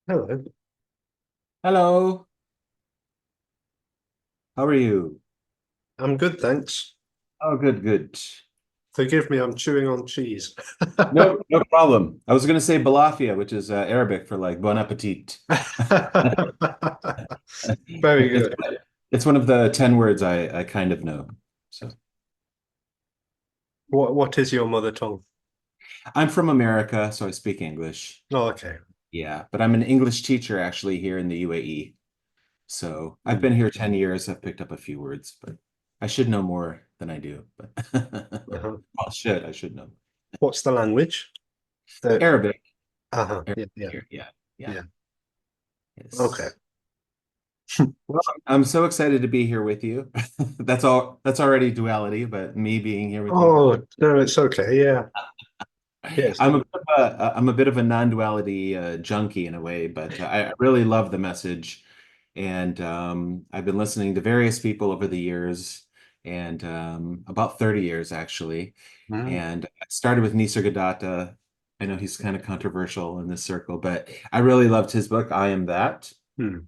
Hello. Hello, how are you? I'm good, thanks. Oh, good, good. Forgive me, I'm chewing on cheese. No, no problem. I was going to say balafia, which is Arabic for like bon appetit. Very It's good. it's one of the 10 words I kind of know. So What is your mother tongue? I'm from America, so I speak English. Oh, okay. Yeah, but I'm an English teacher actually here in the UAE. So I've Hmm. been here 10 years. I've picked up a few words, but I should know more than I do. But Uh-huh. I should know. What's the language? The Arabic. Yeah, Arabic yeah, here. Yeah, yeah. yeah. Okay. Yes. Well, I'm so excited to be here with you. That's all, that's already duality, but me being here with you. Oh, no, it's okay. Yeah. Yes. I'm a bit of a non-duality junkie in a way, but I really love the message. And I've been listening to various people over the years, and about 30 years actually. Mm. And I started with Nisargadatta. I know he's kind of controversial in this circle, but I really loved his book, I Am That. Mm.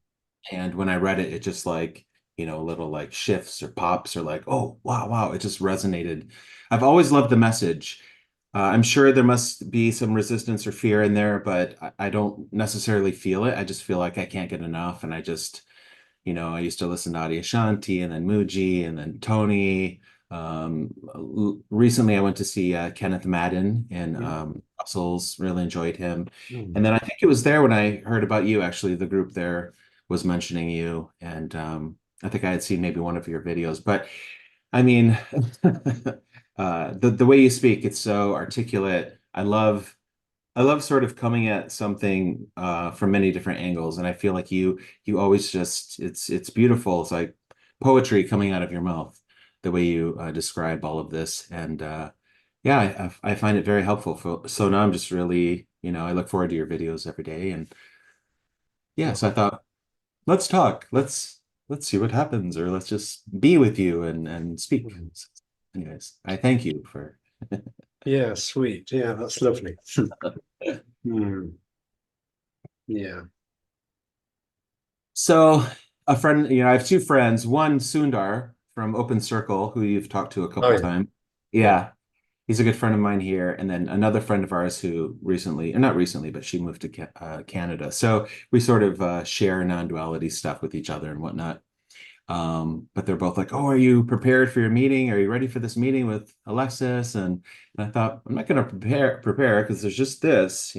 And when I read it, it just like, little like shifts or pops or like, oh, wow, wow. It just resonated. I've always loved the message. I'm sure there must be some resistance or fear in there, but I don't necessarily feel it. I just feel like I can't get enough. And I just, I used to listen to Adyashanti and then Muji and then Tony. Recently, I went to see Kenneth Madden in Mm. Brussels. Really enjoyed him. Mm. And then I think it was there when I heard about you. Actually, the group there was mentioning you, and I think I had seen maybe one of your videos. But I mean, the way you speak, it's so articulate. I love sort of coming at something from many different angles, and I feel like you always just it's beautiful. It's like poetry coming out of your mouth, the way you describe all of this, and yeah, I find it very helpful. So now I'm just really, I look forward to your videos every day, and yeah, so I thought let's talk, let's see what happens, or let's just be with you and speak. Mm. So anyways, I thank you for. Yeah, sweet. Yeah, that's lovely. Mm. Yeah. So a friend, I have two friends. One, Sundar from Open Circle, who you've talked to a Oh, couple yeah. times. Yeah. Yeah, he's a good friend of mine here. And then another friend of ours who recently, or not recently, but she moved to Canada. So we sort of share non-duality stuff with each other and whatnot. But they're both like, "Oh, are you prepared for your meeting? Are you ready for this meeting with Alexis?" And I thought, I'm not going to prepare because there's just this.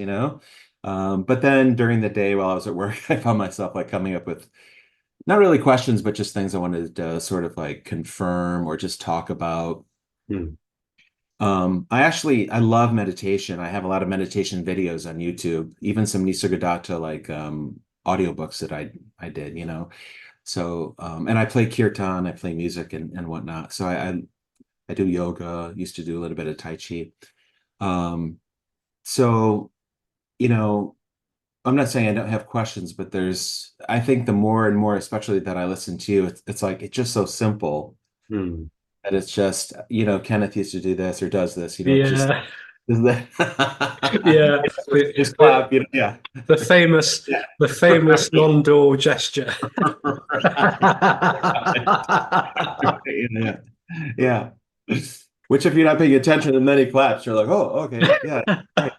But then during the day while I was at work, I found myself like coming up with not really questions, but just things I wanted to sort of like confirm or just talk about. Mm. I love meditation. I have a lot of meditation videos on YouTube, even some Nisargadatta like audiobooks that I did. So and I play kirtan, I play music and whatnot. So I do yoga, used to do a little bit of Tai Chi. Um, so, you know, I'm not saying I don't have questions, but I think the more and more, especially that I listen to you, it's like it's just so simple Mm. that it's just, Kenneth used to do this or does this, it's just Yeah. is Yeah. that The, just the, clap, yeah. the famous Yeah. the famous Right. non-dual gesture. Yeah. Yeah. Which if you're not paying attention and then he claps, you're like, oh, okay, yeah, right.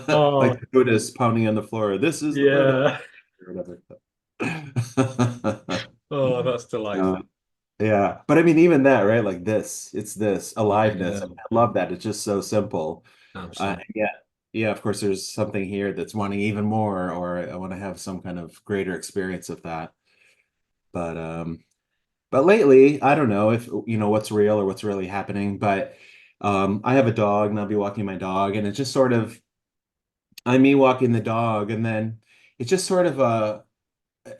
Oh, Like the Buddhist pounding on the floor. This is the Buddha yeah. or whatever. Oh, that's Uh, delightful. yeah. But I mean, even that, right? Like it's this aliveness. Yeah, I love that. It's just so simple. absolutely. Yeah. Yeah, of course, there's something here that's wanting even more, or I want to have some kind of greater experience of that. But lately, I don't know if what's real or what's really happening, but I have a dog and I'll be walking my dog and it's just sort of I'm me walking the dog and then it's just sort of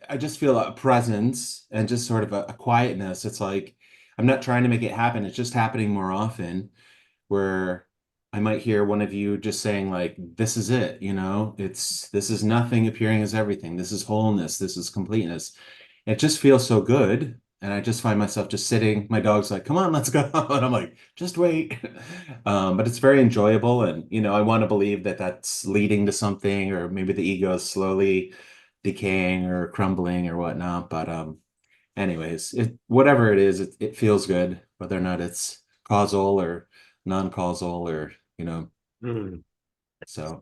I just feel a presence and just sort of a quietness. It's like I'm not trying to make it happen. It's just happening more often where I might hear one of you just saying like, this is it, this is nothing appearing as everything. This is wholeness. This is completeness. It just feels so good. And I just find myself just sitting. My dog's like, come on, let's go. And I'm like, just wait. But it's very enjoyable. And, I want to believe that that's leading to something, or maybe the ego is slowly decaying or crumbling or whatnot. But anyways, whatever it is, it feels good, whether or not it's causal or non-causal or, Mm. so.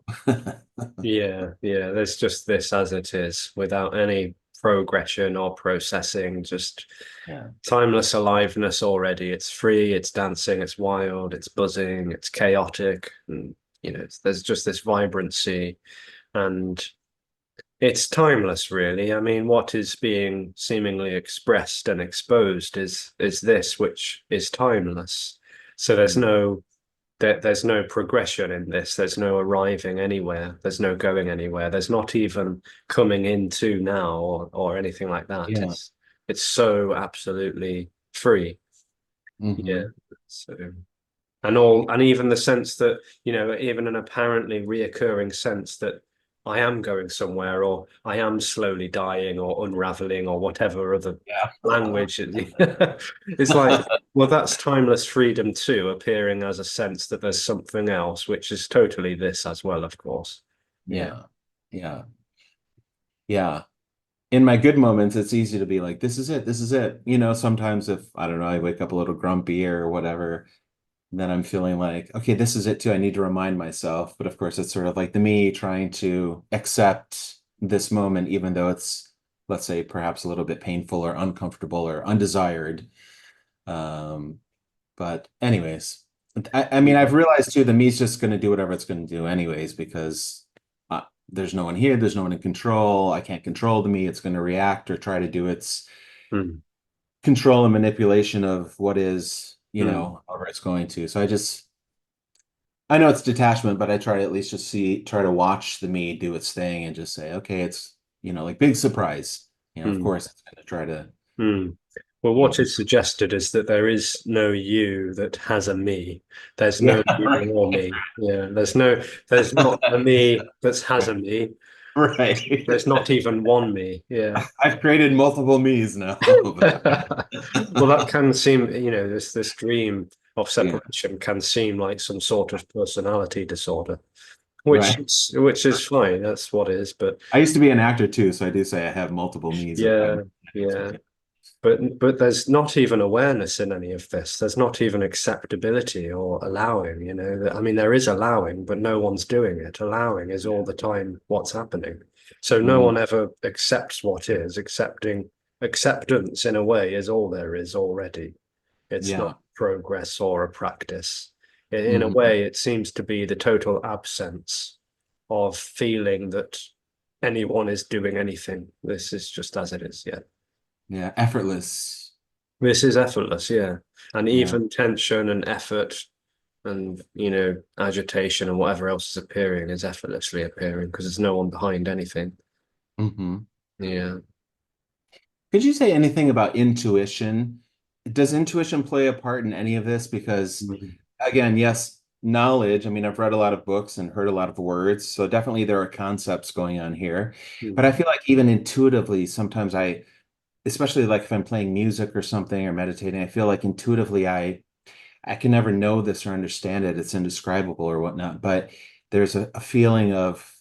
Yeah, yeah. There's just this as it is, without any progression or processing, just Yeah. timeless aliveness already. It's free, it's dancing, it's wild, it's buzzing, it's chaotic, and there's just this vibrancy, and it's timeless, really. I mean, what is being seemingly expressed and exposed is this, which is timeless. So there's no progression in this. There's no arriving anywhere. There's no going anywhere. There's not even coming into now or anything like that. Yeah. It's so absolutely free. Yeah. Hmm. So and even the sense that, even an apparently reoccurring sense that I am going somewhere, or I am slowly dying or unraveling, or whatever other Yeah. language. It's like, well, that's timeless freedom too, appearing as a sense that there's something else, which is totally this as well, of course. Yeah. Yeah. Yeah. Yeah. In my good moments, it's easy to be like, this is it. This is it. Sometimes if, I don't know, I wake up a little grumpy or whatever, then I'm feeling like, okay, this is it too. I need to remind myself. But of course, it's sort of like the me trying to accept this moment, even though it's, let's say, perhaps a little bit painful or uncomfortable or undesired. Um, but anyways, I mean, I've realized too, the me's just going to do whatever it's going to do anyways, because there's no one here, there's no one in control. I can't control the me. It's going to react or try to do its Mm, control and manipulation of what is, mm, however it's going to. So I know it's detachment, but I try to at least just try to watch the me do its thing and just say, okay, it's, like big surprise. Of mm, course it's going to try to, mm. Well, you know, what is suggested is that there is no you that has a me. There's yeah, no you right. or me. Yeah, there's not a me that has a me. Right. There's not even one me. Yeah. I've created multiple me's now. Well, that can seem, this dream of Yeah, separation can seem like some sort of personality disorder, right. which is fine. That's what it is. But I used to be an actor too, so I do say I have multiple me's at yeah, times, yeah. but yeah. But there's not even awareness in any of this. There's not even acceptability or allowing, I mean, there is allowing, but no one's doing it. Allowing is all the time what's happening. So no Mm, one ever accepts what is. Acceptance in a way is all there is already. It's yeah. not progress or a practice. In a Hmm. way, it seems to be the total absence of feeling that anyone is doing anything. This is just as it is. Yeah. Yeah. Effortless. This is effortless, yeah. And Yeah. even tension and effort and, agitation and whatever else is appearing is effortlessly appearing because there's no one behind anything. Hmm. Yeah. Could you say anything about intuition? Does intuition play a part in any of this? Because Mm. again, yes, knowledge. I mean, I've read a lot of books and heard a lot of words, so definitely there are concepts going on here. But Mm. I feel like even intuitively, sometimes especially like if I'm playing music or something or meditating, I feel like intuitively I can never know this or understand it. It's indescribable or whatnot. But there's a feeling of,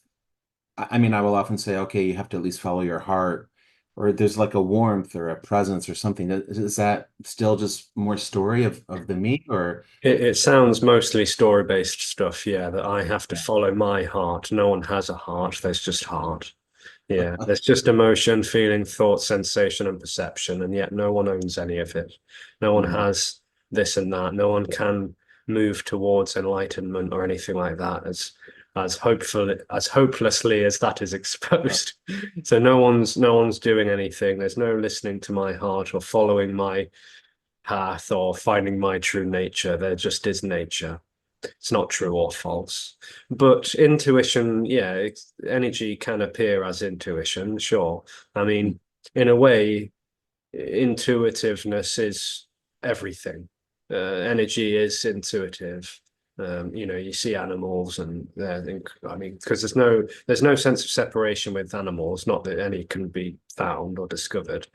I mean, I will often say, okay, you have to at least follow your heart, or there's like a warmth or a presence or something. Is that still just more story of the me or? It sounds mostly story-based stuff, yeah, that I have to Yeah. follow my heart. No one has a heart, there's just heart. Yeah, there's just emotion, feeling, thought, sensation, and perception, and yet no one owns any of it. No one Mm, has this and that. No one can move towards enlightenment or anything like that as hopelessly as that is exposed. So no one's doing anything. There's no listening to my heart or following my path or finding my true nature. There just is nature. It's not true or false. But intuition, yeah, energy can appear as intuition, sure. I mm, mean, in a way, intuitiveness is everything. Energy is intuitive. You see animals, and I mean, because there's no sense of separation with animals. Not that any can be found or discovered.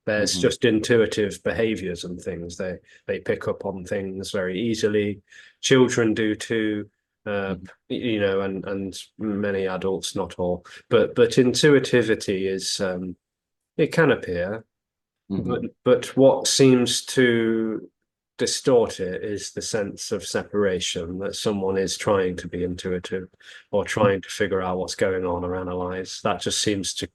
There's Hmm. just intuitive behaviors and things. They pick up on things very easily. Children do too. Hmm. And many adults, not all. But intuitivity is it can appear, but Hmm. what seems to distort it is the sense of separation that someone is trying to be intuitive or trying to figure out what's going on or analyze. That just seems to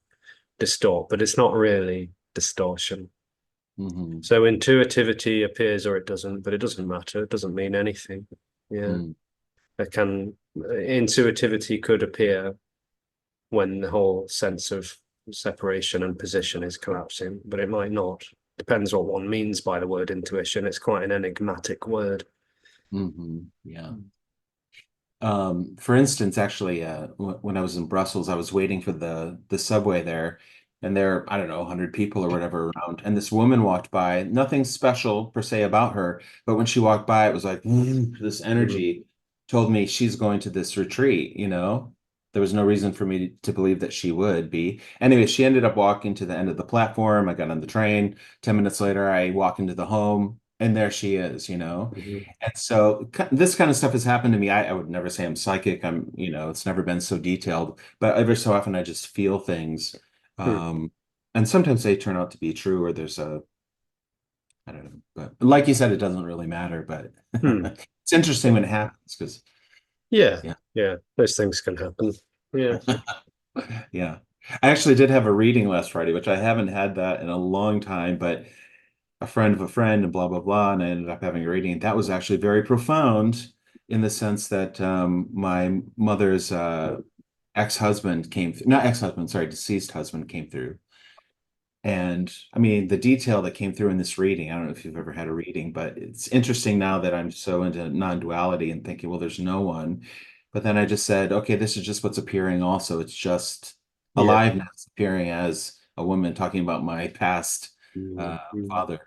distort, but it's not really distortion. Hmm. So intuitivity appears or it doesn't, but it doesn't matter. It doesn't mean anything. Yeah. Hmm. It can Intuitivity could appear when the whole sense of separation and position is collapsing, but it might not. Depends what one means by the word intuition. It's quite an enigmatic word. Hmm. Yeah. For instance, actually, when I was in Brussels, I was waiting for the subway there, and there, I don't know, 100 people or whatever around, and this woman walked by. Nothing special per se about her, but when she walked by, it was like this Mm. energy told me she's going to this retreat. There was no reason for me to believe that she would be. Anyway, she ended up walking to the end of the platform. I got on the train. 10 minutes later, I walk into the home, and there she is. Mhm. And so this kind of stuff has happened to me. I would never say I'm psychic. It's never been so detailed, but every so often I just feel things. Mm. Um, and sometimes they turn out to be true, or I don't know. But like you said, it doesn't really matter, but Mm. it's interesting when it happens because, Yeah, yeah, yeah, those things can happen. Yeah. yeah. I actually did have a reading last Friday, which I haven't had that in a long time, but a friend of a friend and blah blah blah, and I ended up having a reading. That was actually very profound in the sense that my mother's ex-husband came through, not ex-husband, sorry, deceased husband came through. And I mean, the detail that came through in this reading, I don't know if you've ever had a reading, but it's interesting now that I'm so into non-duality and thinking, well, there's no one. But then I just said, okay, this is just what's appearing also. It's just Yeah. aliveness appearing as a woman talking about my past uh, Mm. father,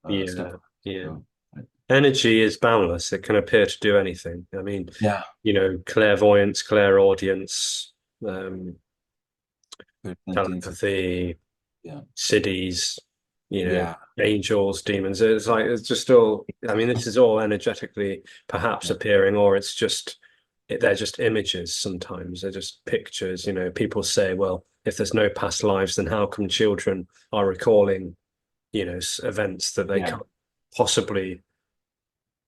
Yeah, stepfather. yeah. So, Energy is boundless. It can appear to do anything. I mean, yeah, clairvoyance, clairaudience, um, sentience. telepathy, Yeah, cities, yeah, angels, demons. It's just all, I mean, this is all energetically perhaps yeah, appearing, or they're just images sometimes. They're just pictures. People say, well, if there's no past lives, then how come children are recalling, events that they yeah. can't possibly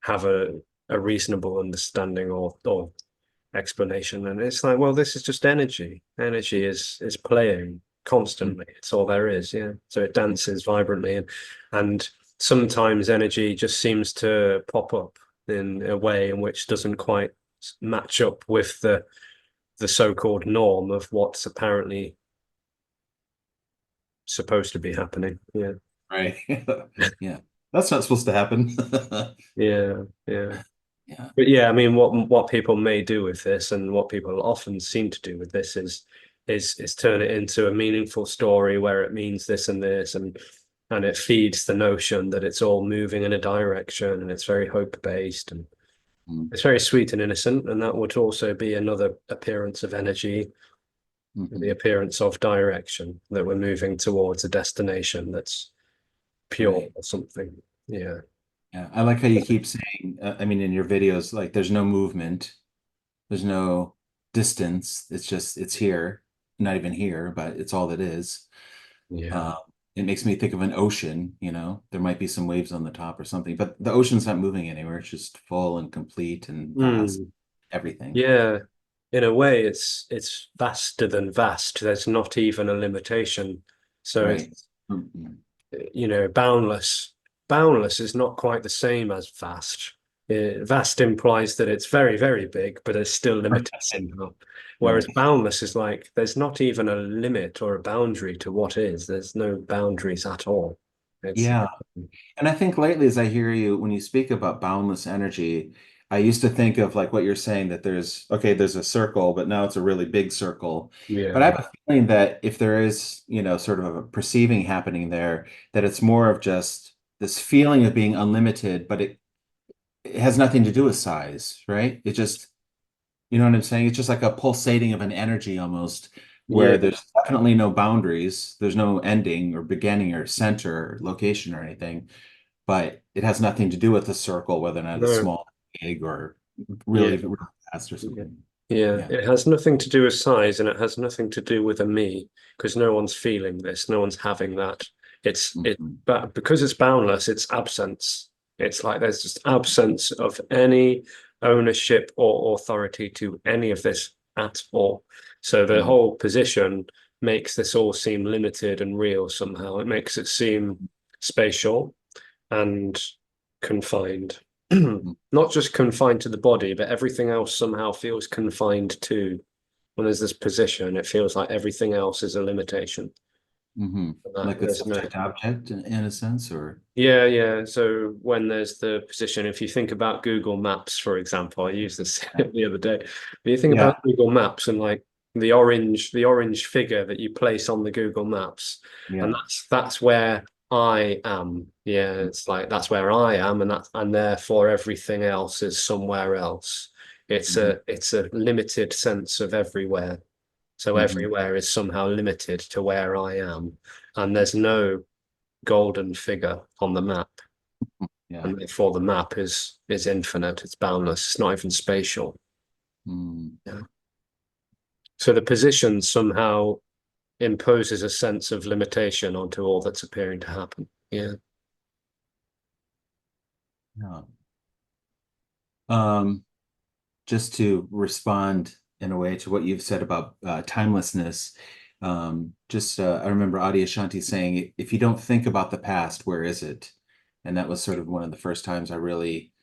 have a reasonable understanding or explanation? And it's like, well, this is just energy. Energy is playing Mm, constantly. It's all there is. Yeah. So it mm, dances vibrantly, and sometimes energy just seems to pop up in a way in which doesn't quite match up with the so-called norm of what's apparently supposed to be happening. Yeah. right. Yeah, that's not supposed to happen. Yeah. Yeah. Yeah. But yeah, I mean, what people may do with this, and what people often seem to do with this, is turn it into a meaningful story where it means this and this, and it feeds the notion that it's all moving in a direction, and it's very hope based, and Mm, it's very sweet and innocent, and that would also be another appearance of energy, the mhm. appearance of direction, that we're moving towards a destination that's pure Right. or something. Yeah. Yeah. I like how you keep saying, I mean, in your videos, like there's no movement, there's no distance. It's here, not even here, but it's all that is. Yeah. Uh, it makes me think of an ocean. There might be some waves on the top or something, but the ocean's not moving anywhere. It's just full and complete and vast, Mm. everything. Yeah, in a way, it's vaster than vast. There's not even a limitation. So Right. it's, Mhm. boundless. Boundless is not quite the same as vast. Vast implies that it's very, very big, but it's still limited somehow. Whereas Right. boundless is like there's not even a limit or a boundary to what is. There's no boundaries at all. It's Yeah. And I think lately, as I hear you, when you speak about boundless energy, I used to think of like what you're saying that there's a circle, but now it's a really big circle. But I yeah, have a feeling that if there is, sort of a perceiving happening there, that it's more of just this feeling of being unlimited, but it has nothing to do with size, right? It just, you know what I'm saying? It's just like a pulsating of an energy almost, Yeah, where there's definitely no boundaries, there's no ending or beginning or center or location or anything, but it has nothing to do with the circle, whether or not it's no, small, big, or yeah, really fast or yeah. something. Yeah, Yeah. it has nothing to do with size and it has nothing to do with a me because no one's feeling this, no one's having that. Mhm. But because it's boundless, it's absence. It's like there's just absence of any ownership or authority to any of this at all. So the Mhm. whole position makes this all seem limited and real somehow. It makes it seem spatial and confined. Not just confined to the body, but everything else somehow feels confined too. When there's this position, it feels like everything else is a limitation. Mhm. That Like a there's no, subject object in a sense, or yeah, yeah. So when there's the position, if you think about Google Maps, for example, I used this the other day. But you think yeah, about Google Maps and like the orange figure that you place on the Google Maps, and yeah. that's where I am. Yeah, it's like that's where I am, and therefore everything else is somewhere else. Mhm. It's a limited sense of everywhere. So Mhm. everywhere is somehow limited to where I am, and there's no golden figure on the map, Yeah. and therefore the map is infinite, it's boundless, it's not even spatial. Mm. Yeah. So the position somehow imposes a sense of limitation onto all that's appearing to happen. Yeah. Yeah. Um, just to respond in a way to what you've said about timelessness, I remember Adyashanti saying, if you don't think about the past, where is it? And that was sort of one of the first times I really,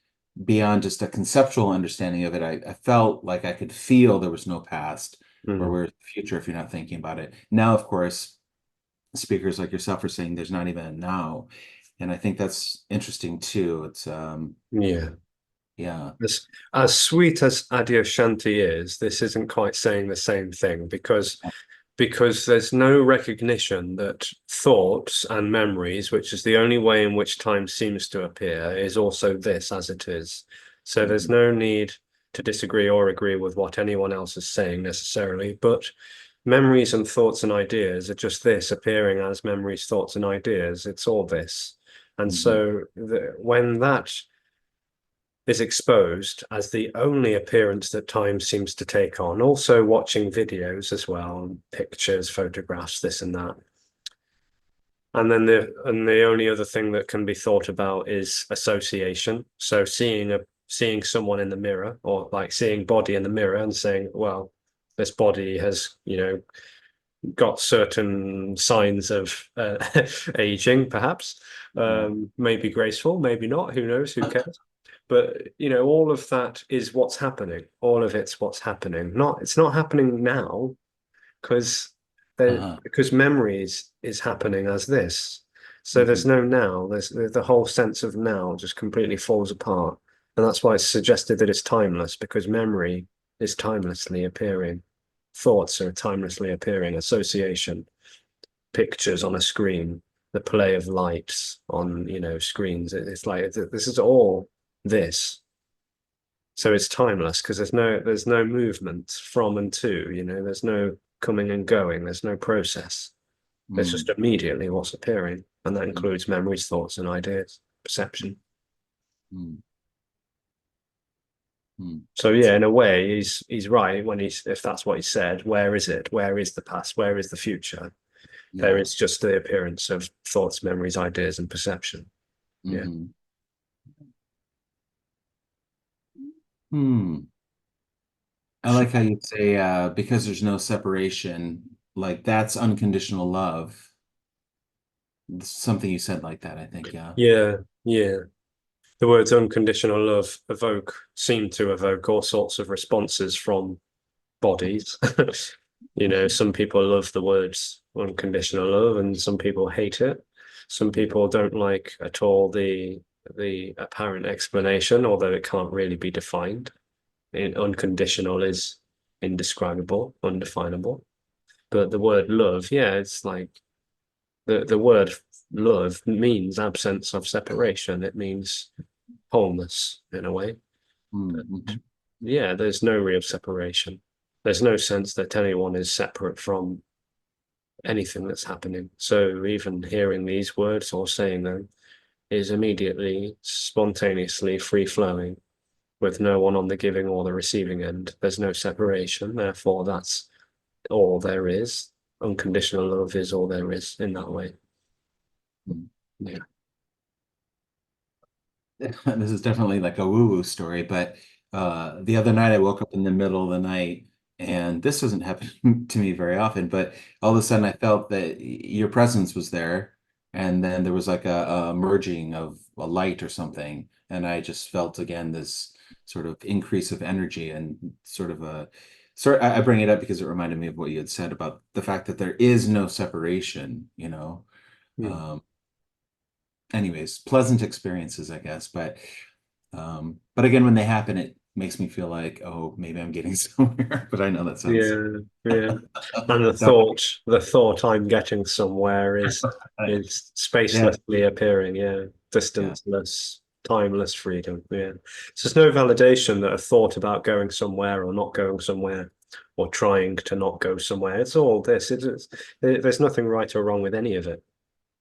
beyond just a conceptual understanding of it, I felt like I could feel there was no past or Mm. where's the future if you're not thinking about it. Now, of course, speakers like yourself are saying there's not even a now. And I think that's interesting too. It's Yeah. yeah. As sweet as Adyashanti is, this isn't quite saying the same thing because there's no recognition that thoughts and memories, which is the only way in which time seems to appear, is also this as it is. So there's Mhm. no need to disagree or agree with what anyone else is saying necessarily, but memories and thoughts and ideas are just this appearing as memories, thoughts, and ideas. It's all this. And Mhm. so when that is exposed as the only appearance that time seems to take on. Also, watching videos as well, pictures, photographs, this and that. And then the only other thing that can be thought about is association. So seeing someone in the mirror or like seeing body in the mirror and saying, well, this body has, got certain signs of aging, perhaps. Yeah. Maybe graceful, maybe not. Who knows? Who cares? But all of that is what's happening. All of it's what's happening. It's not happening now because Uh-huh. because memory is happening as this. So there's Mhm. no now. There's the whole sense of now just completely falls apart. And that's why it's suggested that it's timeless, because memory is timelessly appearing. Thoughts are timelessly appearing. Association, pictures on a screen, the play of lights on, screens. It's like this is all this. So it's timeless because there's no movement from and to, there's no coming and going, there's no process. There's just Mm. immediately what's appearing, and that Mm. includes memories, thoughts, and ideas, perception. Mm. Mm. So yeah, in a way, he's right when if that's what he said. Where is it? Where is the past? Where is the future? There Yeah. is just the appearance of thoughts, memories, ideas, and perception. Yeah. Mhm. Hmm. I like how you say because there's no separation, like that's unconditional love. Something you said like that, I think, yeah. Yeah, yeah. The words unconditional love seem to evoke all sorts of responses from bodies. Some people love the words unconditional love and some people hate it. Some people don't like at all the apparent explanation, although it can't really be defined. Unconditional is indescribable, undefinable. But the word love, yeah, it's like the word love means absence of separation. It means wholeness in a way. Mm-hmm. Yeah, there's no real separation. There's no sense that anyone is separate from anything that's happening. So even hearing these words or saying them is immediately, spontaneously free flowing with no one on the giving or the receiving end. There's no separation. Therefore, that's all there is. Unconditional love is all there is in that way. Yeah. This is definitely like a woo-woo story, but the other night I woke up in the middle of the night, and this doesn't happen to me very often, but all of a sudden I felt that your presence was there, and then there was like a merging of a light or something, and I just felt again this sort of increase of energy and sort of a sort. I bring it up because it reminded me of what you had said about the fact that there is no separation, you know. Yeah. Um, anyways, pleasant experiences, I guess. But again, when they happen, it makes me feel like, oh, maybe I'm getting somewhere. But I know that sounds Yeah, yeah. And so. the thought I'm getting somewhere is Yeah, spacelessly appearing, yeah. yeah, Distanceless, timeless freedom. Yeah. So there's no validation that a thought about going somewhere or not going somewhere or trying to not go somewhere. It's all this. There's nothing right or wrong with any of it.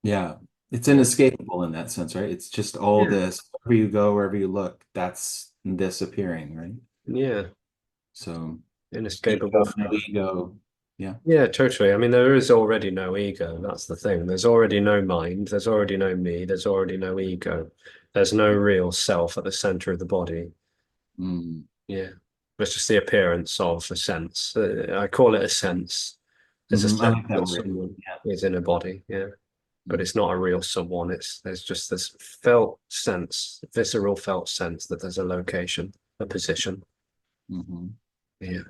yeah. It's Yeah. inescapable in that sense, right? It's just all Yeah. this. Wherever you go, wherever you look, that's this appearing, right? Yeah. So Inescapable ego, no freedom. ego. Yeah. Yeah, totally. I mean, there is already no ego. That's the thing. There's already no mind. There's already no me. There's already no ego. There's no real self at the center of the body. Mm. Yeah. It's just the appearance of a sense. I call it a sense. There's a I sense like that that word. someone Yeah. is in a body. Yeah. But Mm. it's not a real someone. There's just this felt sense, visceral felt sense that there's a location, a position. Mhm. Yeah.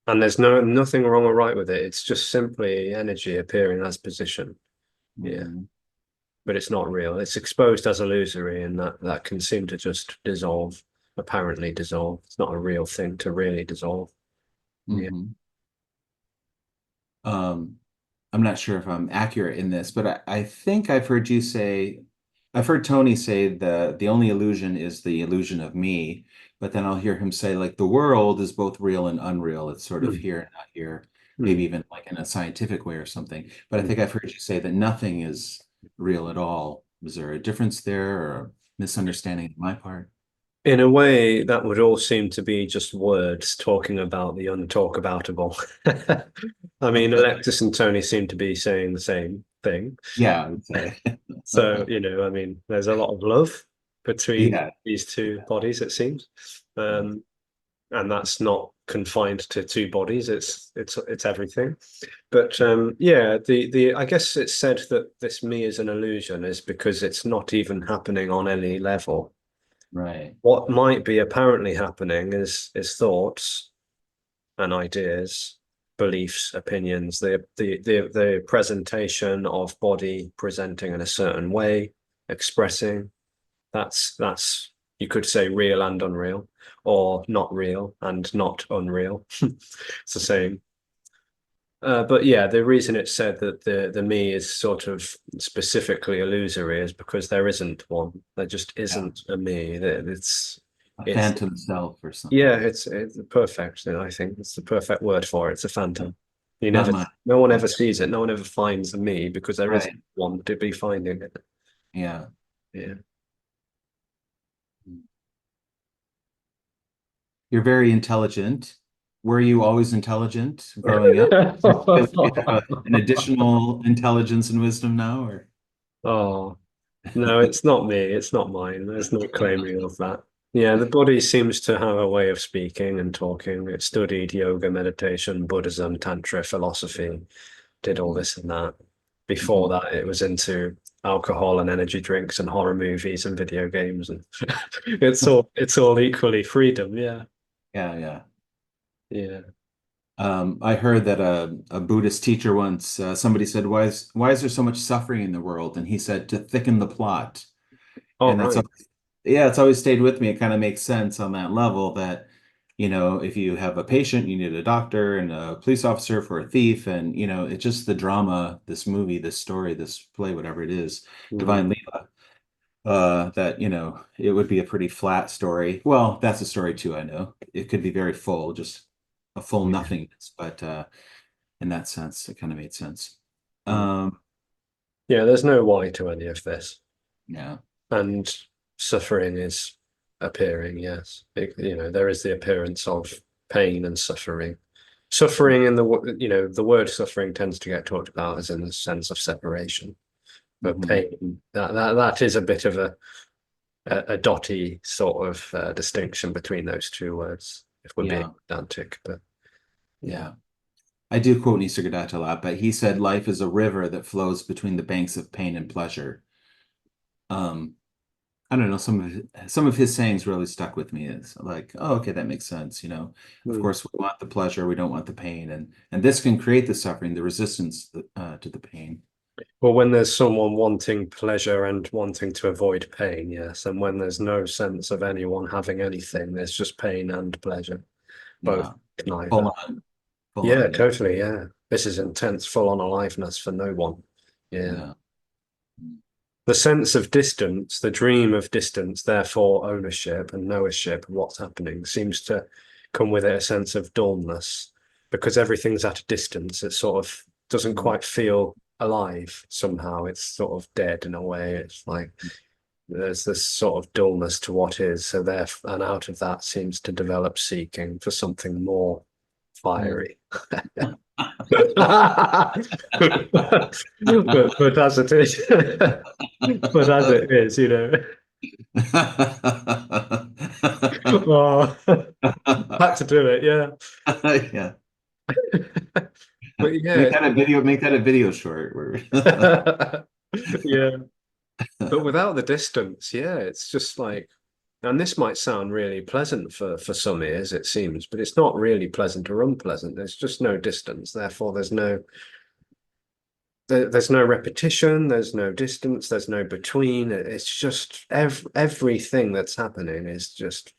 And there's nothing wrong or right with it. It's just simply energy appearing as position. Yeah. Mhm. But it's not real. It's exposed as illusory, and that can seem to just dissolve, apparently dissolve. It's not a real thing to really dissolve. Yeah. Mhm. Um, I'm not sure if I'm accurate in this, but I think I've heard you say, I've heard Tony say the only illusion is the illusion of me, but then I'll hear him say like the world is both real and unreal. It's sort of Mm, here and not here, maybe mm, even like in a scientific way or something. But I mm. think I've heard you say that nothing is real at all. Is there a difference there or a misunderstanding on my part? In a way, that would all seem to be just words talking about the untalkaboutable. I mean, Alexis and Tony seem to be saying the same thing. Yeah, I would say. So, I mean, there's a lot of love between Yeah. these two bodies, it seems. Yeah. Um, and that's not confined to two bodies. It's everything. But yeah, the I guess it's said that this me is an illusion is because it's not even happening on any level. Right. What might be apparently happening is thoughts and ideas, beliefs, opinions, the presentation of body presenting in a certain way, expressing. That's you could say real and unreal, or not real and not unreal. It's the same. But yeah, the reason it's said that the me is sort of specifically illusory is because there isn't one. There just Yeah. isn't a me. A It's phantom self or yeah, something. it's perfect. I think it's the perfect word for it. It's a phantom. Not mine. No one Yeah. ever sees it. No one ever finds the me because there isn't Right. one to be finding it. Yeah. Yeah. You're very intelligent. Were you always intelligent growing up? Do you feel like you have an additional intelligence and wisdom now, or? Oh, no, it's not me. It's not mine. There's no claiming of that. Yeah, the body seems to have a way of speaking and talking. It studied yoga, meditation, Buddhism, Tantra, philosophy, did all Mhm. this and that. Before Mhm. that, it was into alcohol and energy drinks and horror movies and video games, and it's all equally freedom. Yeah, Yeah, yeah. yeah. I heard that a Buddhist teacher once, somebody said, why is there so much suffering in the world? And he said, to thicken the plot. All And right. yeah, it's always stayed with me. It kind of makes sense on that level that, if you have a patient, you need a doctor and a police officer for a thief. And, it's just the drama, this movie, this story, this play, whatever it is, Mm, Divine Leela. that, it would be a pretty flat story. Well, that's a story too, I know. It could be very full, just a full Yeah. nothingness, but in that sense, it kind of made sense. Mm. Um, Yeah, there's no why to any of this. yeah. And suffering is appearing, yes. There is the appearance of pain and suffering. Suffering in the word suffering tends to get talked about as in the sense of separation. But Hmm. pain, that is a bit of a dotty sort of distinction between those two words, if we're being Yeah. pedantic. But yeah. Yeah. I do quote Nisargadatta a lot, but he said life is a river that flows between the banks of pain and pleasure. Um, I don't know, some of his sayings really stuck with me. It's like, oh, okay, that makes sense. Of Hmm. course, we want the pleasure, we don't want the pain, and this can create the suffering, the resistance to the pain. Well, when there's someone wanting pleasure and wanting to avoid pain, yes. And when there's no sense of anyone having anything, there's just pain and pleasure, both Yeah, full neither. on, full Yeah, on. Yeah, totally. Yeah. This is intense, full on aliveness for no one. Yeah. yeah. The sense of distance, the dream of distance, therefore ownership and knowership of what's happening, seems to come with it a sense of dullness because everything's at a distance. It sort of doesn't Mm, quite feel alive somehow. It's sort of dead in a way. It's like there's this sort of dullness to what is. So there, and out of that seems to develop seeking for something more mm. fiery. But as it is, but as it is, oh, had to do it, yeah. Yeah. But yeah, Make that a video short. yeah. But without the distance, yeah, it's just like, and this might sound really pleasant for some ears, it seems, but it's not really pleasant or unpleasant. There's just no distance. Therefore, there's no repetition, there's no distance, there's no between. It's just everything that's happening is just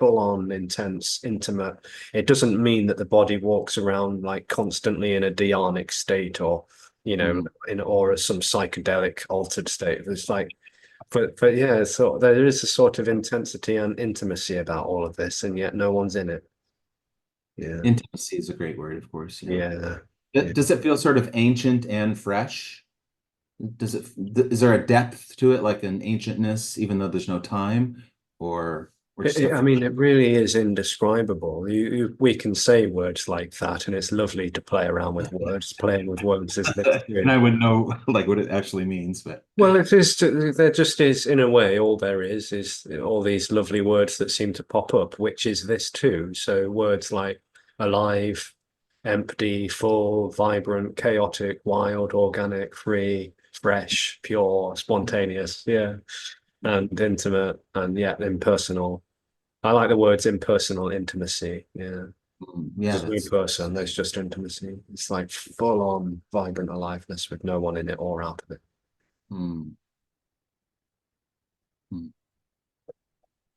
full on, intense, intimate. It doesn't mean that the body walks around like constantly in a dhyanic state or, Mm. or some psychedelic altered state. It's like, but yeah, so there is a sort of intensity and intimacy about all of this, and yet no one's in it. Yeah, Intimacy is a great word, of course. Yeah. yeah, yeah. Does it feel sort of ancient and fresh? Is there a depth to it, like an ancientness, even though there's no time, or just a I mean, it really is indescribable. We can say words like that, and it's lovely to play around with words. Playing with words is and good. I wouldn't know like what it actually means, but Well, it is. There just is, in a way, all there is all these lovely words that seem to pop up, which is this too. So words like alive, empty, full, vibrant, chaotic, wild, organic, free, fresh, pure, spontaneous, yeah, and intimate, and yet impersonal. I like the words impersonal intimacy. Yeah. yeah, There's no that's person, there's just intimacy. It's like full on vibrant aliveness with no one in it or out of it. mm, mm.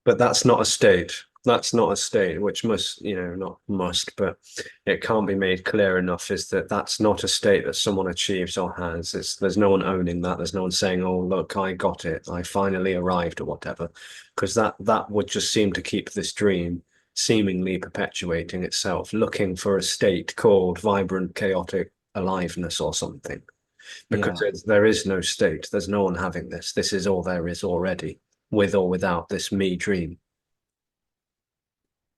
But that's not a state. That's not a state, which must, not must, but it can't be made clear enough is that that's not a state that someone achieves or has. There's no one owning that. There's no one saying, "Oh, look, I got it. I finally arrived," or whatever, because that would just seem to keep this dream seemingly perpetuating itself, looking for a state called vibrant, chaotic aliveness or something. Because Yeah, there is no state. There's no one having this. This is all there is already, with or without this me dream.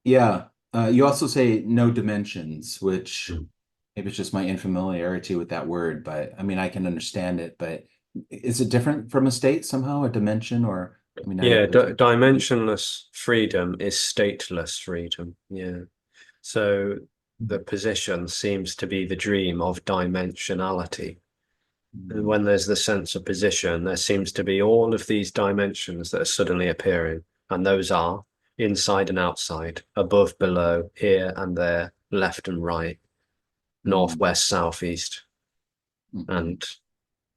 yeah. You also say no dimensions, which maybe it's just my unfamiliarity with that word, but I mean, I can understand it, but is it different from a state somehow, a dimension, or I mean, Yeah, I dimensionless freedom is stateless freedom. Yeah. So the position seems to be the dream of dimensionality. And mm, when there's the sense of position, there seems to be all of these dimensions that are suddenly appearing. And those are inside and outside, above, below, here and there, left and right, mm, northwest, southeast, mhm, and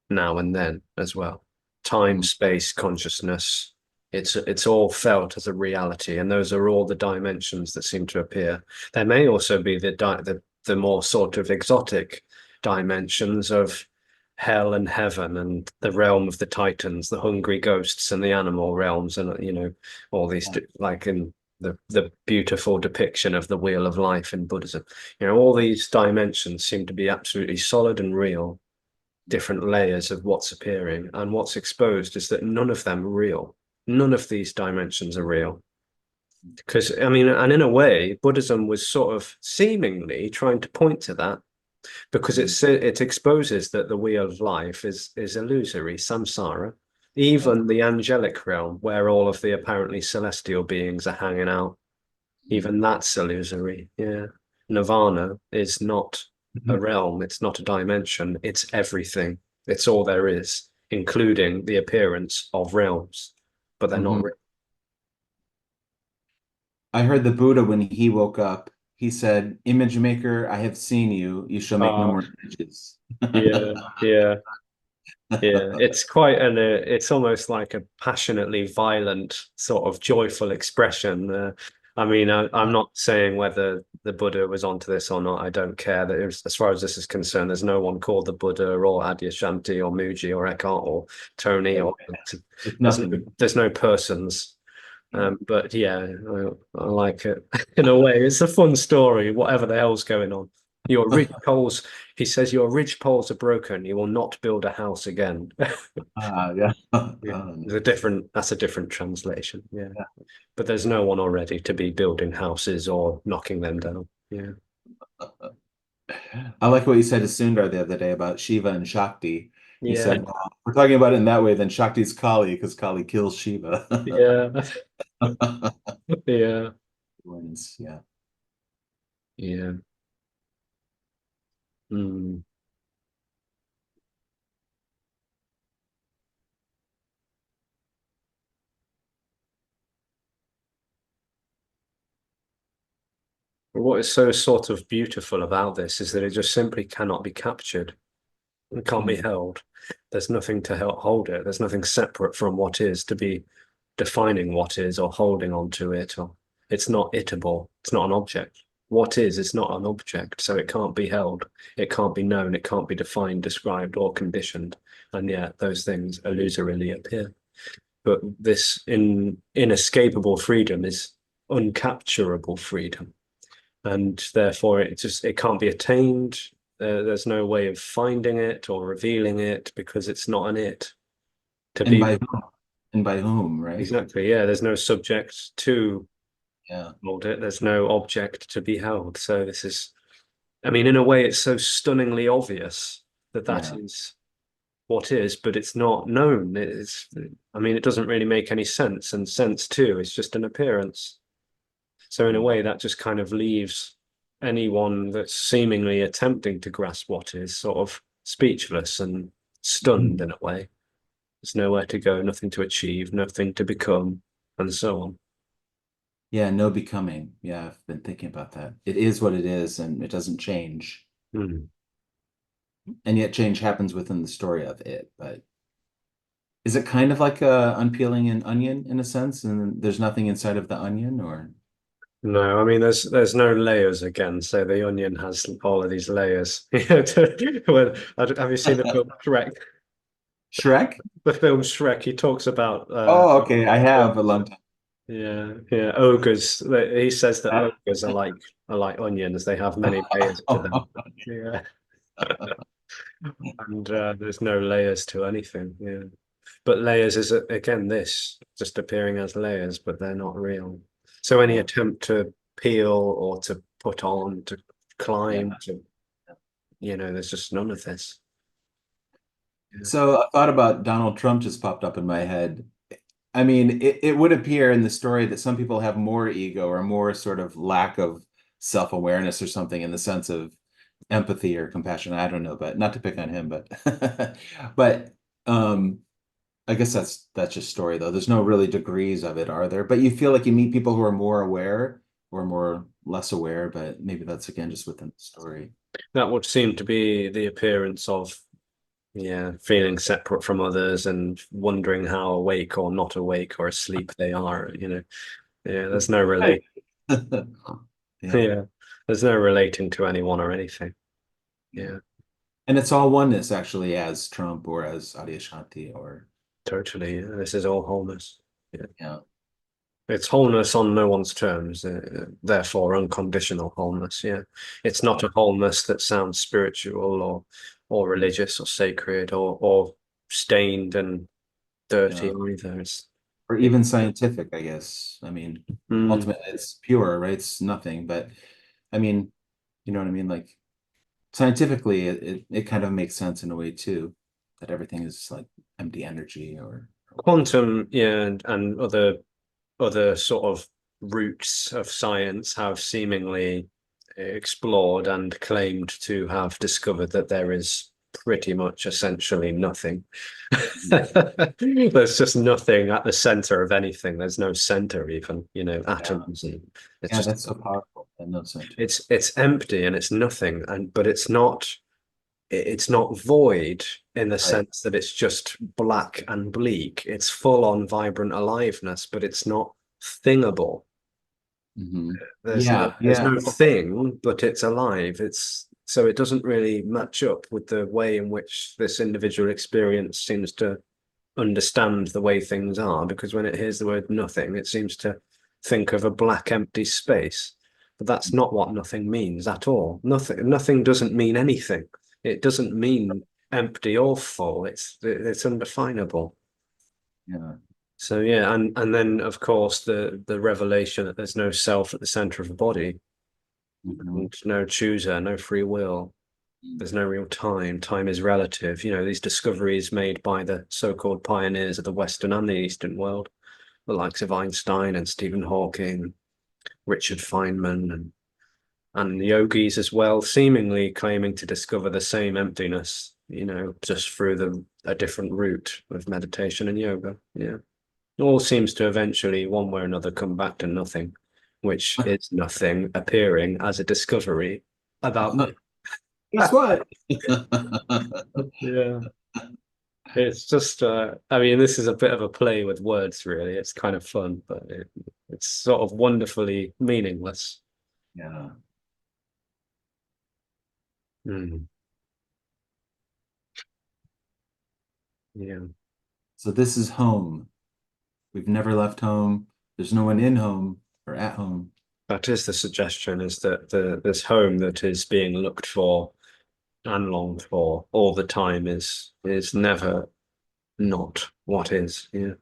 now and then as well. Time, mm, space, consciousness. It's all felt as a reality, and those are all the dimensions that seem to appear. There may also be the more sort of exotic dimensions of hell and heaven and the realm of the Titans, the hungry ghosts and the animal realms, and all these like in the beautiful depiction of the wheel of life in Buddhism. All these dimensions seem to be absolutely solid and real, different layers of what's appearing, and what's exposed is that none of them are real. None of these dimensions are real. Because I mean, and in a way, Buddhism was sort of seemingly trying to point to that because it exposes that the wheel of life is illusory, samsara. Even the angelic realm, where all of the apparently celestial beings are hanging out, even that's illusory. Yeah, nirvana is not a realm, it's not a dimension, it's everything. It's all there is, including the appearance of realms, but they're not Mhm. real. I heard the Buddha when he woke up, he said, "Image maker, I have seen you. You shall make no Uh, more images." yeah, yeah. Yeah, it's quite it's almost like a passionately violent sort of joyful expression. I mean, I'm not saying whether the Buddha was onto this or not. I don't care. As far as this is concerned, there's no one called the Buddha or Adyashanti or Muji or Eckhart or Tony or It's there's no nothing. there's no persons. But yeah, I like it in a way. It's a fun story, whatever the hell's going on. Your ridge poles, he says, your ridge poles are broken. You will not build a house again. Yeah. Yeah, Nice. that's a different translation. Yeah, but there's no one already to be building houses or knocking them down. Yeah, I like what you said to Sundar the other day about Shiva and Shakti. You yeah, said, well, if we're talking about it in that way, then Shakti's Kali because Kali kills Shiva. yeah, yeah, Yeah. yeah. Mm. What is so sort of beautiful about this is that it just simply cannot be captured. It can't be Mm. held. There's nothing to hold it. There's nothing separate from what is to be defining what is or holding on to it. Or it's not itable. It's not an object. What is not an object, so it can't be held. It can't be known. It can't be defined, described, or conditioned. And yet those things illusorily appear. But this inescapable freedom is uncapturable freedom, and therefore it can't be attained. There's no way of finding it or revealing it because it's not an it to And be by whom? And by whom, right? exactly. Yeah, there's no subject to Yeah. hold it. There's no object to be held. So this is, I mean, in a way, it's so stunningly obvious that that Yeah. is what is, but it's not known. It's, I mean, it doesn't really make any sense, and sense too is just an appearance. So in a Mm. way, that just kind of leaves anyone that's seemingly attempting to grasp what is sort of speechless and stunned in a way. There's nowhere to go, nothing to achieve, nothing to become, and so on. Yeah, no becoming. Yeah, I've been thinking about that. It is what it is, and it doesn't change. Mm. And yet change happens within the story of it. But is it kind of like unpeeling an onion in a sense, and there's nothing inside of the onion, or No, I mean there's no layers again. So the onion has all of these layers. Well, have you seen the film Shrek? Shrek? The film Shrek. He talks about Oh, okay. I have a long time. yeah, yeah, ogres. He says that ogres are like onions. They have many layers to them. Yeah, and there's no layers to anything. Yeah, but layers is again this just appearing as layers, but they're not real. So any Yeah, attempt to peel or to put on, to yeah. climb, to there's just none of this. Yeah. So a thought about Donald Trump just popped up in my head. I mean, it would appear in the story that some people have more ego or more sort of lack of self-awareness or something in the sense of empathy or compassion. I don't know, but not to pick on him, but but um I guess that's just story though. There's no really degrees of it, are there? But you feel like you meet people who are more aware or more less aware, but maybe that's again just within the story. That would seem to be the appearance of, yeah, feeling separate from others and wondering how awake or not awake or asleep they are. Yeah, there's no Right. relate. Yeah. Yeah, there's no relating to anyone or anything. Yeah. And it's all oneness actually, as Trump or as Adyashanti or Totally. Yeah. This is all wholeness. Yeah. yeah, It's wholeness on no one's terms, therefore unconditional wholeness. Yeah. It's not a wholeness that sounds spiritual or religious or sacred or stained and dirty yeah. either. Or It, even scientific, I guess. I mean, mm, ultimately it's pure, right? It's nothing, but I mean, you know what I mean? Like scientifically, it kind of makes sense in a way too, that everything is like empty energy or whatever. quantum, yeah, and other sort of roots of science have seemingly explored and claimed to have discovered that there is pretty much essentially nothing. Mhm. There's just nothing at the center of anything. There's no center even, Yeah, atoms. And it's yeah, just that's so powerful in those center. it's empty and it's nothing. And but it's not void in the Right. sense that it's just black and bleak. It's full on vibrant aliveness, but it's not thingable. Hmm. There's no Yeah, there's yeah. no thing, but it's alive. It's so it doesn't really match up with the way in which this individual experience seems to understand the way things are, because when it hears the word nothing, it seems to think of a black empty space. But that's not what nothing means at all. Nothing doesn't mean anything. It doesn't mean empty or full. It's undefinable. Yeah. So yeah, and then of course the revelation that there's no self at the center of a body, Mhm. and no chooser, no free will. There's no real time. Time is relative. These discoveries made by the so-called pioneers of the Western and the Eastern world, the likes of Einstein and Stephen Hawking, Richard Feynman, and yogis as well, seemingly claiming to discover the same emptiness, just through a different route of meditation and yoga. Yeah. It all seems to eventually, one way or another, come back to nothing, which is nothing appearing as a discovery about nothing. Guess what? Yeah. It's just, I mean, this is a bit of a play with words, really. It's kind of fun, but it's sort of wonderfully meaningless. Yeah. Mm, yeah. So this is home. We've never left home. There's no one in home or at home. That is the suggestion, is that this home that is being looked for and longed for all the time is never not what is. Yeah.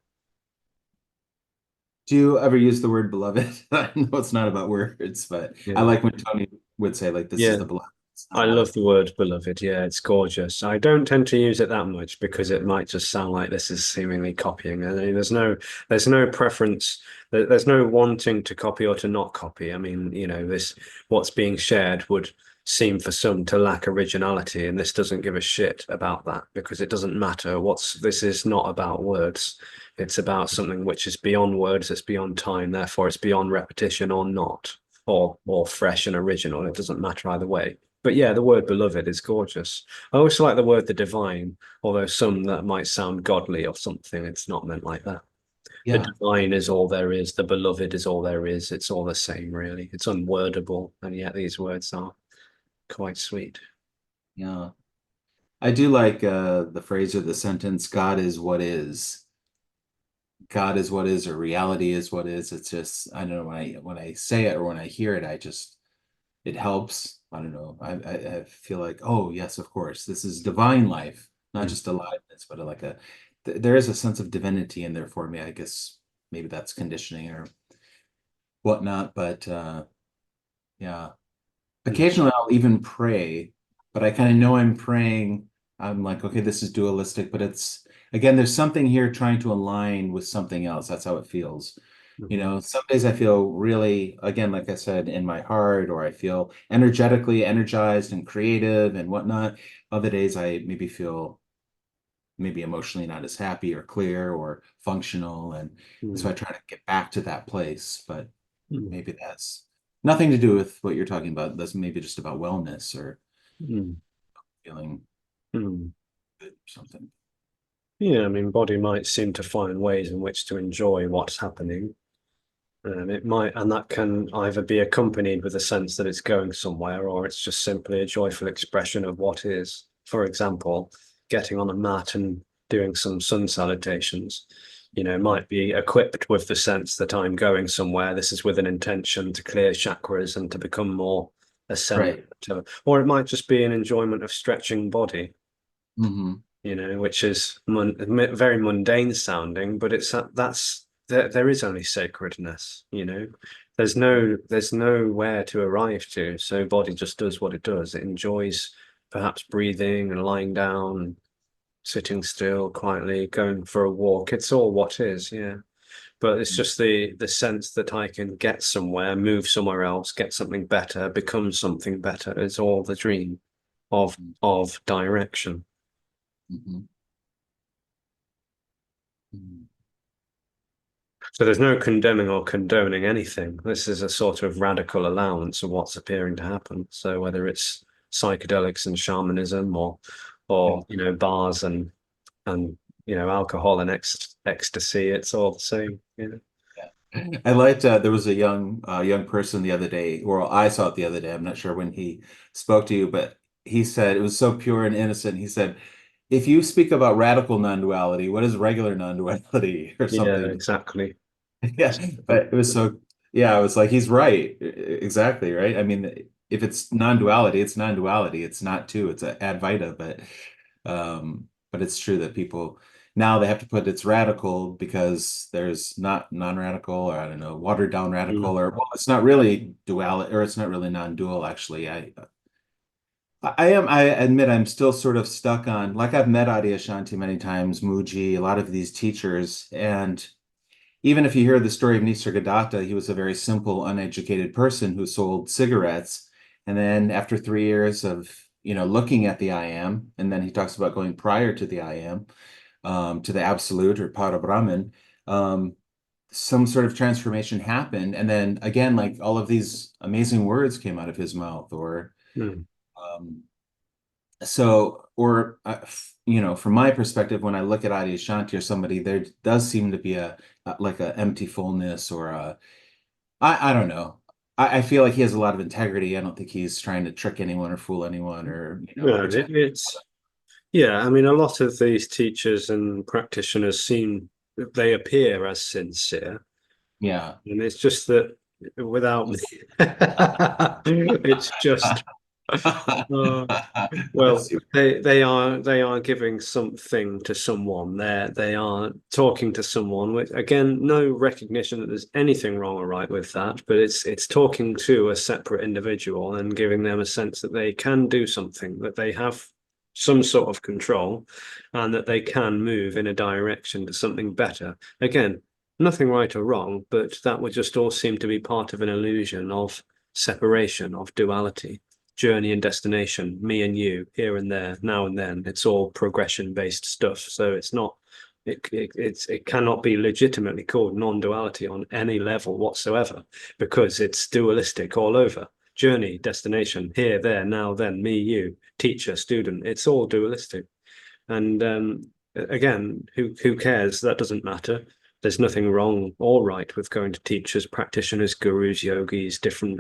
Do you ever use the word beloved? I know it's not about words, but I Yeah. like when Tony would say, like, this is Yeah. the beloved. It's I not love what. the word beloved. Yeah, it's gorgeous. I don't tend to use it that much because it might just sound like this is seemingly copying. I mean, there's no preference. There's no wanting to copy or to not copy. I mean, this what's being shared would seem for some to lack originality, and this doesn't give a shit about that because it doesn't matter. This is not about words. It's about something which is beyond words. It's beyond time. Therefore, it's beyond repetition or not, or fresh and original. It doesn't matter either way. But yeah, the word beloved is gorgeous. I also like the word the divine, although some that might sound godly or something. It's not meant like that. The Yeah, divine is all there is. The beloved is all there is. It's all the same, really. It's unwordable, and yet these words are quite sweet. yeah. I do like the phrase or the sentence, God is what is. God is what is, or reality is what is. It's just, I don't know, when I say it or when I hear it, it helps. I don't know. I feel like, oh yes, of course, this is divine life, not Mm, just aliveness, but there is a sense of divinity in there for me. I guess maybe that's conditioning or whatnot, but yeah. mm, Occasionally I'll even pray, but I kind of know I'm praying. I'm like, okay, this is dualistic, but it's again, there's something here trying to align with something else. That's how it feels. mhm, Some days I feel really, again, like I said, in my heart, or I feel energetically energized and creative and whatnot. Other days I maybe feel maybe emotionally not as happy or clear or functional. And so mm, I try to get back to that place, but mm, maybe that's nothing to do with what you're talking about. That's maybe just about wellness or mm, feeling mm. good or something. Yeah, I mean, body might seem to find ways in which to enjoy what's happening. And that can either be accompanied with a sense that it's going somewhere, or it's just simply a joyful expression of what is. for example, getting on a mat and doing some sun salutations, might be equipped with the sense that I'm going somewhere. This is with an intention to clear chakras and to become more ascendant. Right. Or it might just be an enjoyment of stretching body, Hmm. which is very mundane sounding, but there is only sacredness, there's nowhere to arrive to. So body just does what it does. It enjoys perhaps breathing and lying down, sitting still, quietly, going for a walk. It's all what is, yeah. But it's just the sense that I can get somewhere, move somewhere else, get something better, become something better is all the dream of direction. Hmm. Hmm. So there's no condemning or condoning anything. This is a sort of radical allowance of what's appearing to happen. So whether it's psychedelics and shamanism or bars and alcohol and ecstasy, it's all the same. I liked there was a young person the other day, or I saw it the other day. I'm not sure when he spoke to you, but he said it was so pure and innocent. He said, if you speak about radical non-duality, what is regular non-duality or Yeah, something? exactly. Yeah, but it was so, yeah, I was like, he's right. Exactly, right? I mean, if it's non-duality, it's non-duality. It's not two, it's a Advaita, but it's true that people now they have to put it's radical because there's not non-radical, or I don't know, watered down radical, Mm. or well, it's not really dual, or it's not really non-dual, actually. I admit I'm still sort of stuck on, like I've met Adyashanti many times, Muji, a lot of these teachers, and even if you hear the story of Nisargadatta, he was a very simple, uneducated person who sold cigarettes. And then after 3 years of, looking at the I am, and then he talks about going prior to the I am, to the absolute or Parabrahman, um, some sort of transformation happened. And then again, like all of these amazing words came out of his mouth, or Mm. um, so, or from my perspective, when I look at Adyashanti or somebody, there does seem to be like a empty fullness, or I don't know. I feel like he has a lot of integrity. I don't think he's trying to trick anyone or fool anyone, or No, pretend. it's yeah. I mean, a lot of these teachers and practitioners they appear as sincere, Yeah. and it's just that without me, it's just uh, well, Bless you. they are giving something to someone. They are talking to someone with, again, no recognition that there's anything wrong or right with that, but it's talking to a separate individual and giving them a sense that they can do something, that they have some sort of control, and that they can move in a direction to something better. Again, nothing right or wrong, but that would just all seem to be part of an illusion of separation, of duality, journey and destination, me and you, here and there, now and then. It's all progression based stuff. So it's not it cannot be legitimately called non-duality on any level whatsoever, because it's dualistic all over. Journey, destination, here, there, now, then, me, you, teacher, student. It's all dualistic. And again, who cares? That doesn't matter. There's nothing wrong or right with going to teachers, practitioners, gurus, yogis, different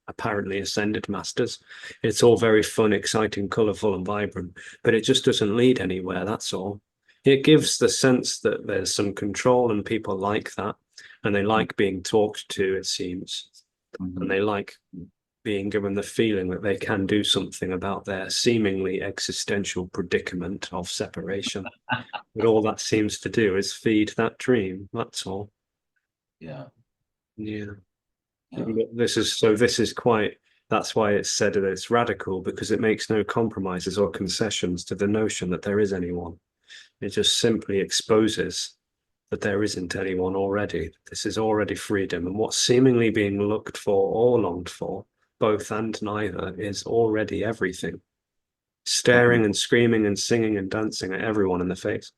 apparently ascended masters. It's all very fun, exciting, colorful, and vibrant, but it just doesn't lead anywhere. That's all. It gives the sense that there's some control, and people like that, and they like being talked to, it seems, and Mhm. they like being given the feeling that they can do something about their seemingly existential predicament of separation. But all that seems to do is feed that dream. That's all. Yeah. Yeah. Yeah. This is quite, that's why it's said that it's radical, because it makes no compromises or concessions to the notion that there is anyone. It just simply exposes that there isn't anyone already. This is already freedom. And what's seemingly being looked for or longed for, both and neither, is already everything. Mhm. Staring and screaming and singing and dancing at everyone in the face.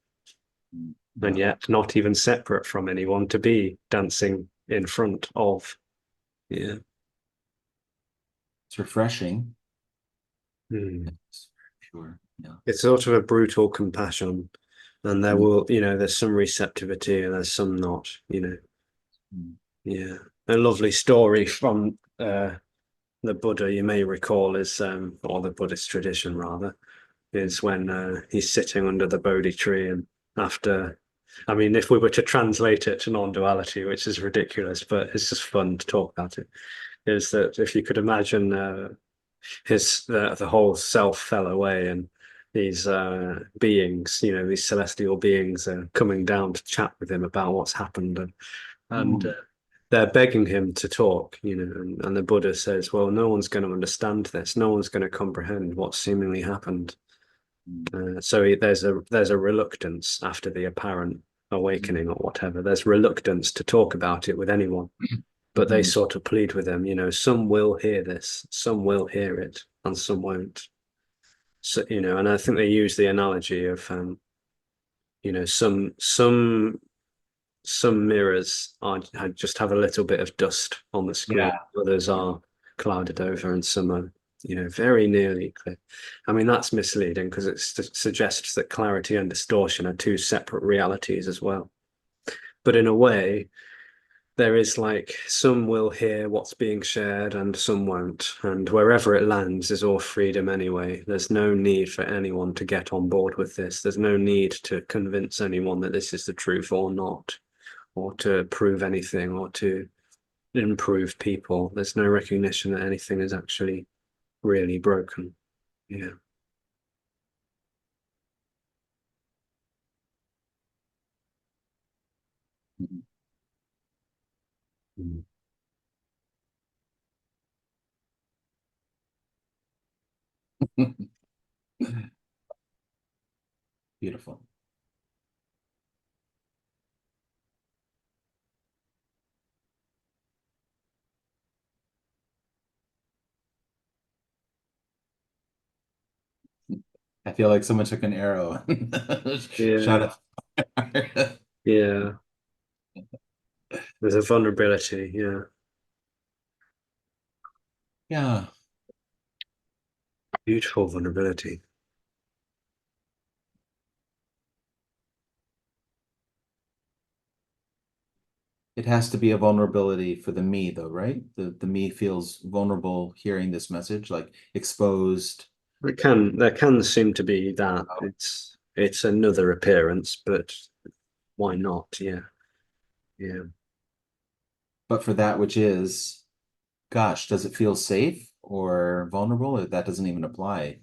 And Yeah. yet not even separate from anyone to be dancing in front of. Yeah. It's refreshing. Hmm. It's pure. Yeah. It's sort of a brutal compassion. And there Mhm. will, there's some receptivity and there's some not, Mhm. Yeah. A lovely story from the Buddha, you may recall, is or the Buddhist tradition rather. is when he's sitting under the Bodhi tree and after. I mean, if we were to translate it to non-duality, which is ridiculous, but it's just fun to talk about it, is that if you could imagine the whole self fell away and these beings, these celestial beings are coming down to chat with him about what's happened and Mm. they're begging him to talk, and the Buddha says, well, no one's going to understand this. No one's going to comprehend what seemingly happened. There's a reluctance after the apparent awakening or whatever. There's reluctance to talk about it with anyone, but they Mhm. sort of plead with them. Some will hear this, some will hear it, and some won't. So, and I think they use the analogy of, some mirrors just have a little bit of dust on the screen, Yeah. others are clouded over, and some are, very nearly clear. I mean, that's misleading because it suggests that clarity and distortion are two separate realities as well. But in a way, there is like some will hear what's being shared and some won't. And wherever it lands is all freedom anyway. There's no need for anyone to get on board with this. There's no need to convince anyone that this is the truth or not, or to prove anything or to improve people. There's no recognition that anything is actually really broken. Yeah. Mm. Beautiful. I feel like someone took an arrow and Yeah. shot it. Yeah. There's a vulnerability. Yeah. Yeah, Beautiful vulnerability. it has to be a vulnerability for the me, though, right? The me feels vulnerable hearing this message, like exposed. There can seem to be that. It's another appearance, but why not? Yeah. Yeah. But for that which is, gosh, does it feel safe or vulnerable? Or that doesn't even apply.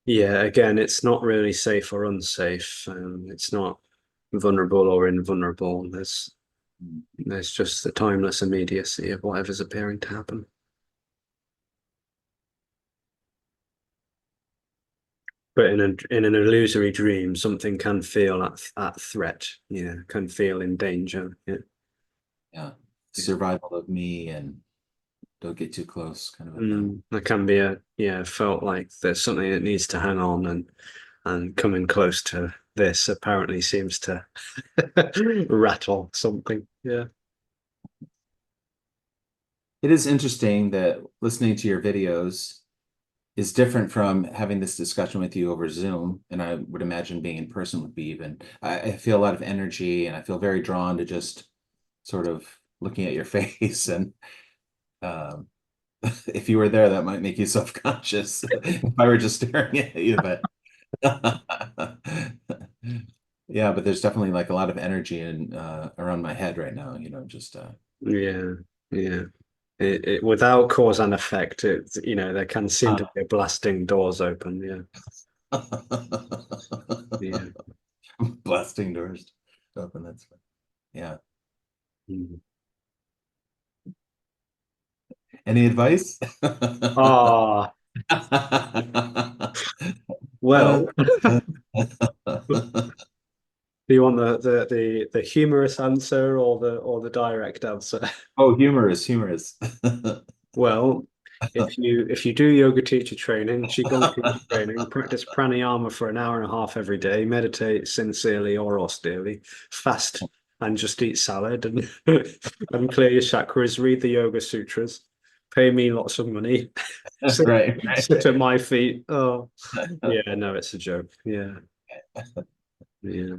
Yeah, again, it's not really safe or unsafe. It's not vulnerable or invulnerable. There's just the timeless immediacy of whatever's appearing to happen. But in an illusory dream, something can feel at threat. Yeah, can feel in danger. Yeah, Yeah, yeah. survival of me and don't get too close, kind of a thing. There can be felt like there's something that needs to hang on, and coming close to this apparently seems to rattle something. Yeah. It is interesting that listening to your videos is different from having this discussion with you over Zoom, and I would imagine being in person would be even. I feel a lot of energy, and I feel very drawn to just sort of looking at your face. And um, if you were there, that might make you self-conscious if I were just staring at you. But yeah, but there's definitely like a lot of energy in around my head right now. Just Yeah, yeah. Without cause and effect, there can seem to be a blasting doors open. Yeah, yeah. blasting doors open. That's fun. Yeah. Mm. Any advice? Ah, well, do you want the humorous answer or the direct answer? Oh, humorous, humorous. Well, if you do yoga teacher training, qigong teacher training, practice pranayama for an hour and a half every day, meditate sincerely or austerely, fast and just eat salad and and clear your chakras, read the yoga sutras, pay me lots of money, sit, Right, sit right. at my feet. Oh, yeah, no, it's a joke. Yeah, yeah.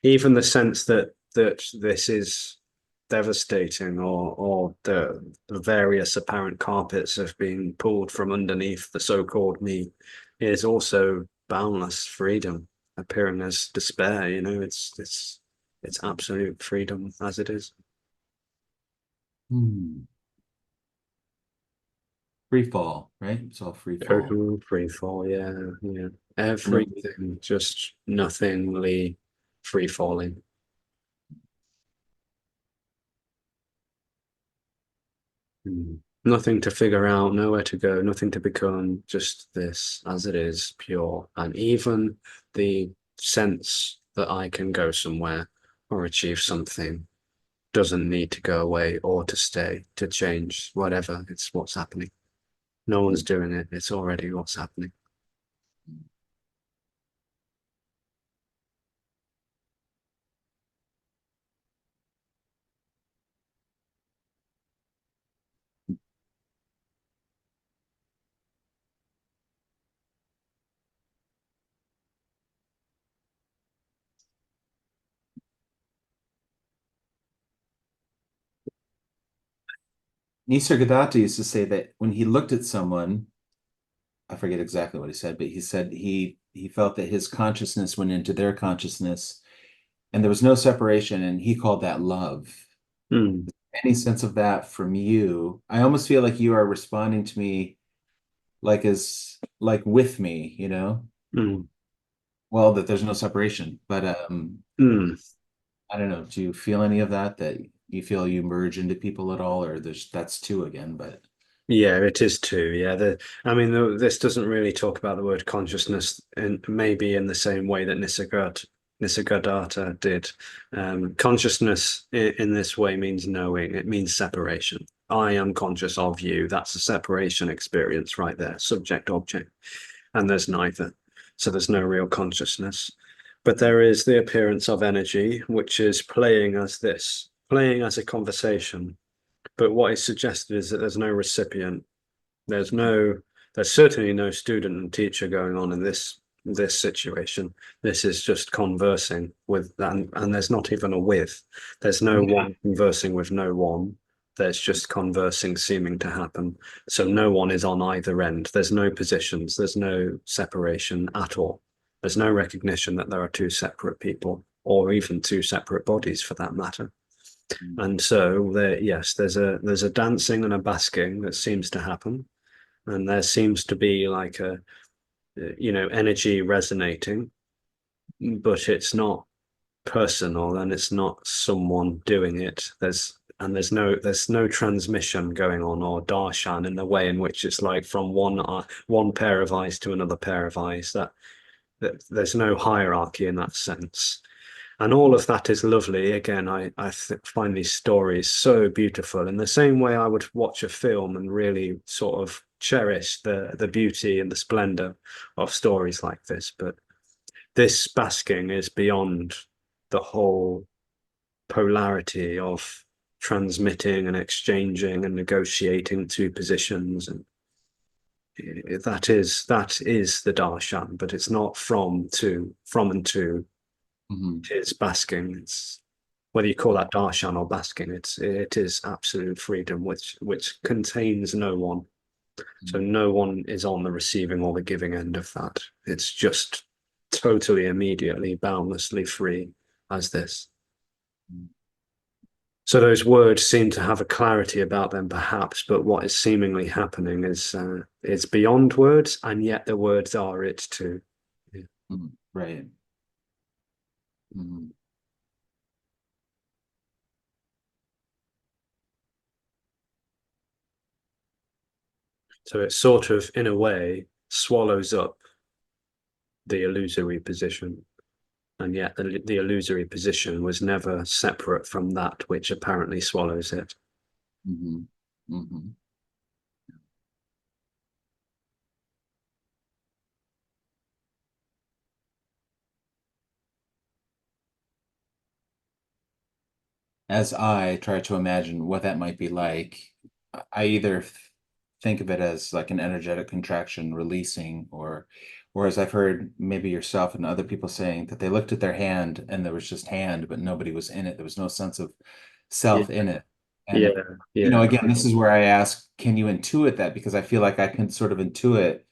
Even the sense that this is devastating, or the various apparent carpets have been pulled from underneath the so-called me, is also boundless freedom appearing as despair. It's absolute freedom as it is. Hmm. Free fall, right? It's all free fall. Total free fall, yeah, yeah. No, Everything just nothingly free falling. Nothing to figure out, nowhere to go, nothing to become, just this as it is, pure. And even the sense that I can go somewhere or achieve something doesn't need to go away or to stay, to change, whatever. It's what's happening. No one's doing it. It's already what's happening. Nisargadatta used to say that when he looked at someone, I forget exactly what he said, but he said he felt that his consciousness went into their consciousness and there was no separation, and he called that love. Mm, Any sense of that from you? I almost feel like you are responding to me like as like with me, you know? mm, Well, that there's no separation, but mm. I don't know. Do you feel any of that? That you feel you merge into people at all, or that's two again? But Yeah, it is too. Yeah, I mean, this doesn't really talk about the word consciousness, and maybe in the same way that Nisargadatta did. Consciousness in this way means knowing. It means separation. I am conscious of you. That's a separation experience right there, subject object, and there's neither. So there's no real consciousness, but there is the appearance of energy, which is playing as this, playing as a conversation. But what is suggested is that there's no recipient. There's no, there's certainly no student and teacher going on in this situation. This is just conversing with, and there's not even a with. There's no yeah. one conversing with no one. There's just conversing seeming to happen. So no one is on either end. There's no positions. There's no separation at all. There's no recognition that there are two separate people, or even two separate bodies for that matter. And so there, yes, there's a dancing and a basking that seems to happen, and there seems to be like a energy resonating, but it's not personal and it's not someone doing it. There's no transmission going on or darshan in the way in which it's like from one pair of eyes to another pair of eyes. That there's no hierarchy in that sense. And all of that is lovely. Again, I find these stories so beautiful. In the same way, I would watch a film and really sort of cherish the beauty and the splendor of stories like this. But this basking is beyond the whole polarity of transmitting and exchanging and negotiating two positions. And that is the darshan, but it's not from and to. Mhm. It is basking. It's whether you call that darshan or basking, it is absolute freedom, which contains no one. So no one is on the receiving or the giving end of that. It's just totally, immediately, boundlessly free as this. So those words seem to have a clarity about them, perhaps, but what is seemingly happening is beyond words, and yet the words are it too. Yeah. Mhm. Right. Mhm. So it sort of, in a way, swallows up the illusory position. And yet the illusory position was never separate from that which apparently swallows it. Mhm. Mhm. As I try to imagine what that might be like, I either think of it as like an energetic contraction releasing, or as I've heard maybe yourself and other people saying that they looked at their hand and there was just hand, but nobody was in it. There was no sense of Yeah, self in it. And, yeah, yeah. again, this is where I ask, can you intuit that? Because I feel like I can sort of intuit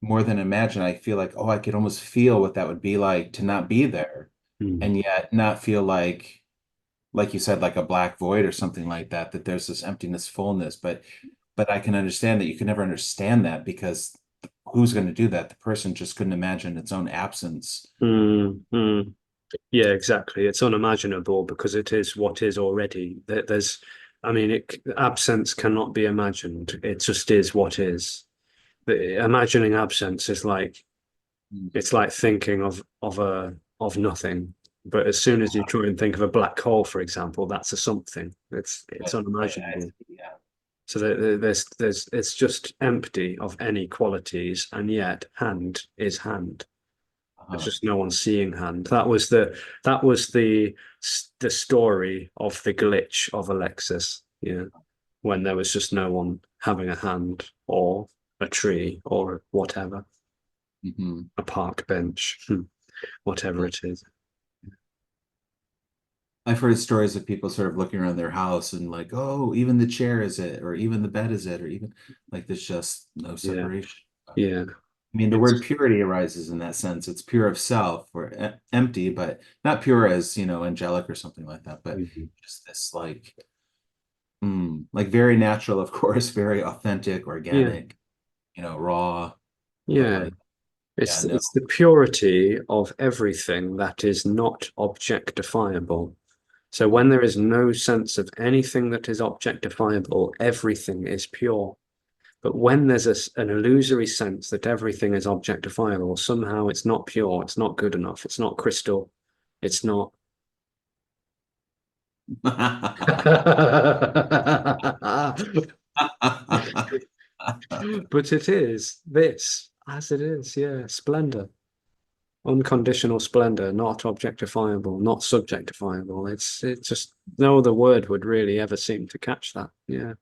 more than imagine. I feel like, oh, I could almost feel what that would be like to not be there, Mm. and yet not feel like you said, like a black void or something like that, that there's this emptiness, fullness. But I can understand that you can never understand that because who's going to do that? The person just couldn't imagine its own absence. Mm, mm. Yeah, exactly. It's unimaginable because it is what is already. There's, I mean, absence cannot be imagined. It just is what is. Imagining absence is like it's like thinking of nothing. But as soon as you try and think of a black hole, for example, that's a something. It's I unimaginable. see, yeah. So there's it's just empty of any qualities, and yet hand is hand. There's Uh-huh. just no one seeing hand. That was the story of the glitch of Alexis. Yeah, when there was just no one having a hand or a tree or whatever, Hmm. a park bench, whatever it is. I've heard stories of people sort of looking around their house and like, oh, even the chair is it, or even the bed is it, or even like there's just no Yeah, separation. yeah. I mean, the word It's purity arises in that sense. It's pure of self or empty, but not pure as, angelic or something like that, but Mhm. just this like very natural, of course, very authentic, Yeah, organic, raw, but yeah. like, yeah, It's no. it's the purity of everything that is not objectifiable. So when there is no sense of anything that is objectifiable, everything is pure. But when there's an illusory sense that everything is objectifiable, somehow it's not pure, it's not good enough, it's not crystal, it's not. But it is this, as it is, yeah, splendor, unconditional splendor, not objectifiable, not subjectifiable. It's just no other word would really ever seem to catch that. Yeah.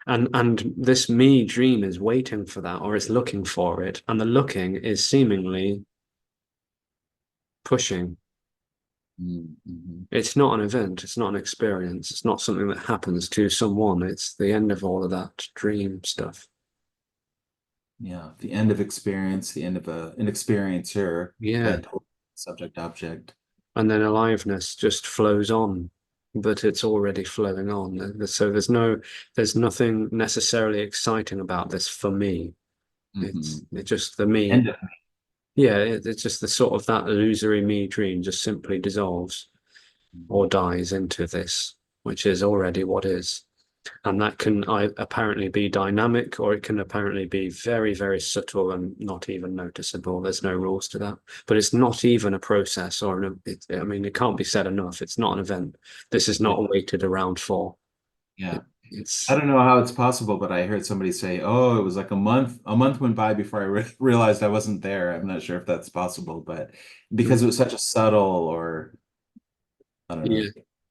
And this me dream is waiting for that, or it's looking for it, and the looking is seemingly pushing. Mhm. It's not an event, it's not an experience, it's not something that happens to someone. It's the end of all of that dream stuff. Yeah, the end of experience, the end of an experiencer, Yeah. that subject object. And then aliveness just flows on, but it's already flowing on. So there's nothing necessarily exciting about this for me. Hmm. It's just the me. End of Yeah, it's just the sort of that illusory me dream just simply dissolves or dies into this, which is already what is. And that can apparently be dynamic, or it can apparently be very, very subtle and not even noticeable. There's no rules to that. But it's not even a process I mean, it can't be said enough. It's not an event. This is yeah, not waited around for. yeah. I It's, don't know how it's possible, but I heard somebody say, "Oh, it was like a month. A month went by before I realized I wasn't there." I'm not sure if that's possible, but because it was such a subtle, or I don't yeah, know,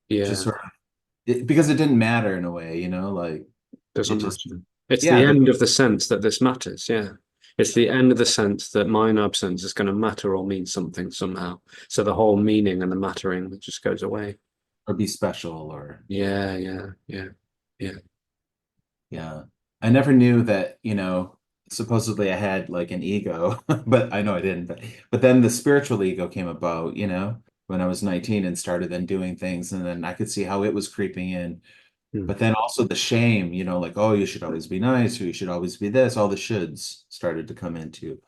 just yeah, sort of because it didn't matter in a way, like it doesn't just, matter. It's the yeah, end of the sense that this matters. Yeah. It's the end of the sense that mine absence is going to matter or mean something somehow. So the whole meaning and the mattering just goes away. or be special, or Yeah, yeah, yeah, yeah. yeah. I never knew that, supposedly I had like an ego, but I know I didn't. But then the spiritual ego came about, when I was 19 and started then doing things, and then I could see how it was creeping in. Hmm. But then also the shame, like, oh, you should always be nice, or you should always be this, all the shoulds started to come into.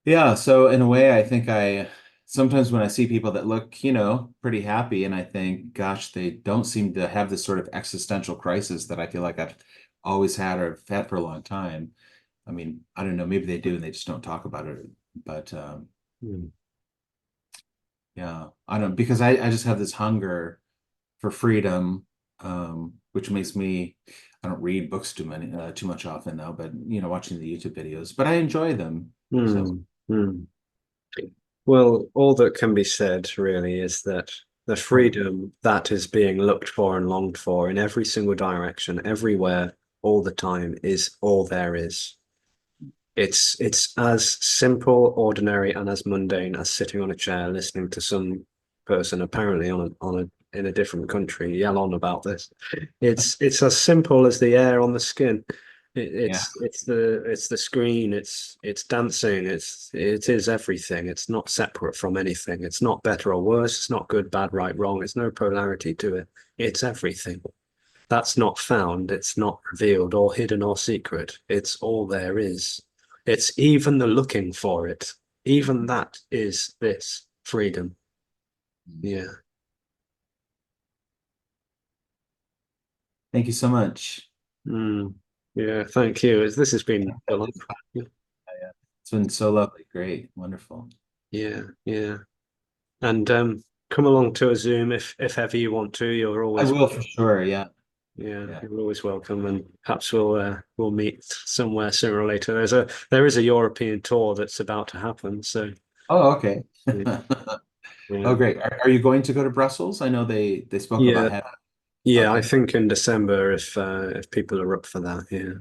Yeah, so in a way, I think I sometimes when I see people that look, pretty happy, and I think, gosh, they don't seem to have this sort of existential crisis that I feel like I've always had or have had for a long time. I mean, I don't know, maybe they do and they just don't talk about it. But Hmm. yeah, I don't because I just have this hunger for freedom, which makes me I don't read books too much often now, but watching the YouTube videos, but I enjoy them. So Hmm. Hmm. Well, all that can be said really is that the right. freedom that is being looked for and longed for in every single direction, everywhere, all the time, is all there is. It's as simple, ordinary, and as mundane as sitting on a chair listening to some person apparently a in a different country yell on about this. It's as simple as the air on the skin. Yeah. It's the screen, it's dancing, it is everything. It's not separate from anything. It's not better or worse. It's not good, bad, right, wrong. It's no polarity to it. It's everything. That's not found. It's not revealed or hidden or secret. It's all there is. It's even the looking for it. Even that is this freedom. Yeah. Thank you so much. Mm. Yeah. Thank you. This has been delightful. Yeah. Yeah. It's been so lovely. Great. Wonderful. Yeah. Yeah. And come along to a Zoom if ever you want to. You're I always will for sure. Yeah. yeah, Yeah. you're always welcome, and perhaps we'll meet somewhere sooner or later. There is a European tour that's about to happen, so Oh, okay. yeah, yeah, Oh, great. Are you going to go to Brussels? I know they spoke yeah, about having. yeah. I Okay. think in December if people are up for that, yeah.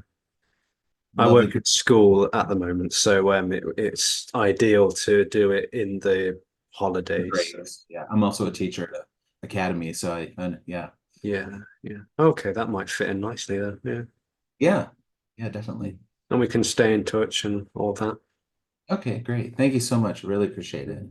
I work Lovely. at school at the moment, so it's ideal to do it in the Great. holidays. Yeah. I'm also a teacher at a academy, so yeah. Yeah, yeah. Okay, that might fit in nicely then. Yeah, Yeah. Yeah, definitely. and we can stay in touch and all that. Okay, great. Thank you so much. Really appreciate it.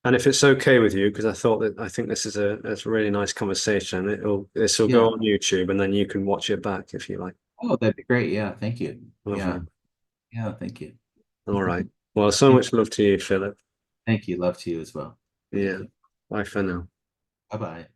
And if it's okay with you, because I think this is a really nice conversation. This will go Yeah. on YouTube, and then you can watch it back if you like. Oh, that'd be great. Yeah. Thank you. Yeah. Lovely. Yeah. Thank you. All right. Well, so Thank much love to you, Philip. thank you. Love to you as well. Thank Yeah. you. Bye for now. Bye bye.